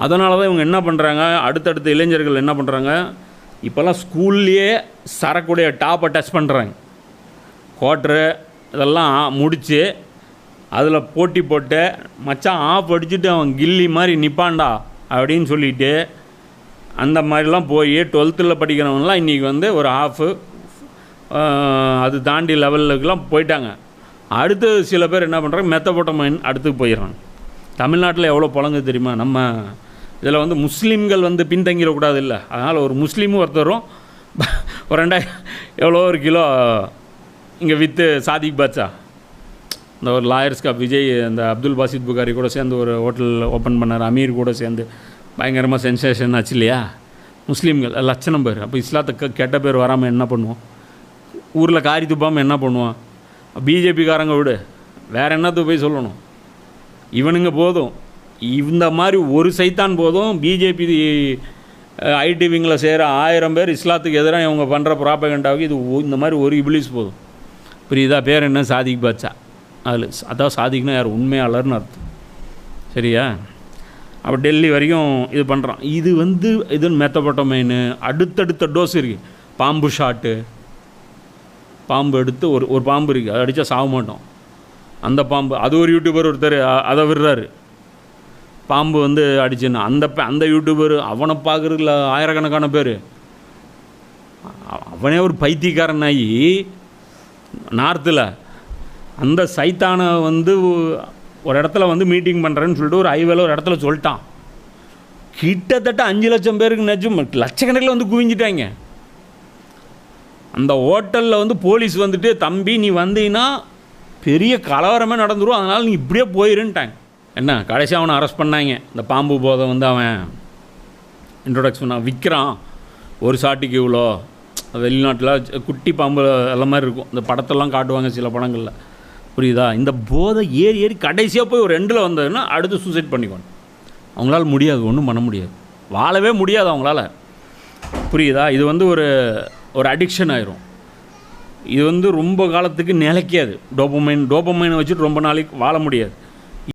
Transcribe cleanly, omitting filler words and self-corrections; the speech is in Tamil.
அதனால தான் இவங்க என்ன பண்ணுறாங்க, அடுத்தடுத்த இளைஞர்கள் என்ன பண்ணுறாங்க, இப்போல்லாம் ஸ்கூல்லையே சரக்குடைய டாப்பை டச் பண்ணுறாங்க. குவார்ட்ரு இதெல்லாம் முடித்து அதில் போட்டி போட்டு மச்சான் ஆஃப் அடிச்சுட்டு அவன் கில்லி மாதிரி நிற்பான்டா அப்படின்னு சொல்லிவிட்டு அந்த மாதிரிலாம் போய் 12th படிக்கிறவங்களாம் இன்றைக்கி வந்து ஒரு ஆஃபு அது தாண்டி லெவலுக்கெலாம் போயிட்டாங்க. அடுத்து சில பேர் என்ன பண்ணுறாங்க, மெத்தபோட்டமைன் அடுத்து போயிடுறாங்க. தமிழ்நாட்டில் எவ்வளோ புழங்குது தெரியுமா? நம்ம இதில் வந்து முஸ்லீம்கள் வந்து பின்தங்கிடக்கூடாது இல்லை, அதனால் ஒரு முஸ்லீமும் ஒருத்தரும் ஒரு 2000 எவ்வளோ ஒரு கிலோ இங்கே விற்று சாதிக் பாட்சா இந்த ஒரு லாயர்ஸ் கப் விஜய் இந்த அப்துல் பாசித் புகாரி கூட சேர்ந்து ஒரு ஹோட்டல் ஓப்பன் பண்ணார், அமீர் கூட சேர்ந்து பயங்கரமாக சென்சேஷன் ஆச்சு இல்லையா? முஸ்லீம்கள் லட்சணம் பேர். அப்போ இஸ்லாத்துக்கு கெட்ட பேர் வராமல் என்ன பண்ணுவோம்? ஊரில் காரி துப்பாமல் என்ன பண்ணுவான்? பிஜேபிக்காரங்க விடு, வேறு என்னத்துக்கு போய் சொல்லணும்? இவனுங்க போதும், இந்த மாதிரி ஒரு சைத்தான் போதும். பிஜேபி ஐடி விங்கில் செய்கிற 1000 பேர் இஸ்லாத்துக்கு எதிராக இவங்க பண்ணுற ப்ராபகண்டாவுக்கு இது இந்த மாதிரி ஒரு இபிலிஸ் போதும். புரியுதா? பேர் என்ன? சாதிக் பாட்சா. அதில் அதான் சாதிக்னா யார்? உண்மையாளர்னு அர்த்தம். சரியா? அப்போ டெல்லி வரைக்கும் இது பண்ணுறான். இது வந்து இதுன்னு மெத்தபோட்டமைனு அடுத்தடுத்த டோஸ் இருக்குது. பாம்பு ஷாட்டு, பாம்பு எடுத்து ஒரு பாம்பு இருக்குது, அதை அடித்தா சாக மாட்டோம். அந்த பாம்பு அது ஒரு யூடியூபர் ஒருத்தர் அதை விடுறாரு, பாம்பு வந்து அடிச்சுன்னு. அந்த யூடியூபர் அவனை பார்க்குறதுல ஆயிரக்கணக்கான பேர். அவனே ஒரு பைத்தியக்காரனாகி நார்த்தில் அந்த சைத்தானை வந்து ஒரு இடத்துல வந்து மீட்டிங் பண்ணுறேன்னு சொல்லிட்டு ஒரு ஹைவேல ஒரு இடத்துல சொல்லிட்டான். கிட்டத்தட்ட 5 லட்சம் பேருக்கு நிஜம் லட்சக்கணக்கில் வந்து குவிஞ்சிட்டாங்க. அந்த ஹோட்டலில் வந்து போலீஸ் வந்துட்டு, தம்பி நீ வந்தீங்கன்னா பெரிய கலவரமே நடந்துடும், அதனால் நீ இப்படியே போயிருன்ட்டாங்க. என்ன கடைசி அவனை அரெஸ்ட் பண்ணாங்க. இந்த பாம்பு போதை வந்து அவன் இன்ட்ரொடக்ஷன் விற்கிறான், ஒரு சாட்டிக்கு இவ்வளோ. வெளிநாட்டில் குட்டி பாம்பு எல்லாம் மாதிரி இருக்கும், இந்த படத்தெல்லாம் காட்டுவாங்க சில படங்களில். புரியுதா? இந்த போதை ஏறி கடைசியாக போய் ஒரு எண்டில் வந்ததுன்னா அடுத்து சூசைட் பண்ணிக்கணும். அவங்களால முடியாது, ஒன்றும் பண்ண முடியாது, வாழவே முடியாது அவங்களால. புரியுதா? இது வந்து ஒரு அடிக்ஷன் ஆயிரும். இது வந்து ரொம்ப காலத்துக்கு நிலைக்காது. டோபமைனை வச்சுட்டு ரொம்ப நாளைக்கு வாழ முடியாது.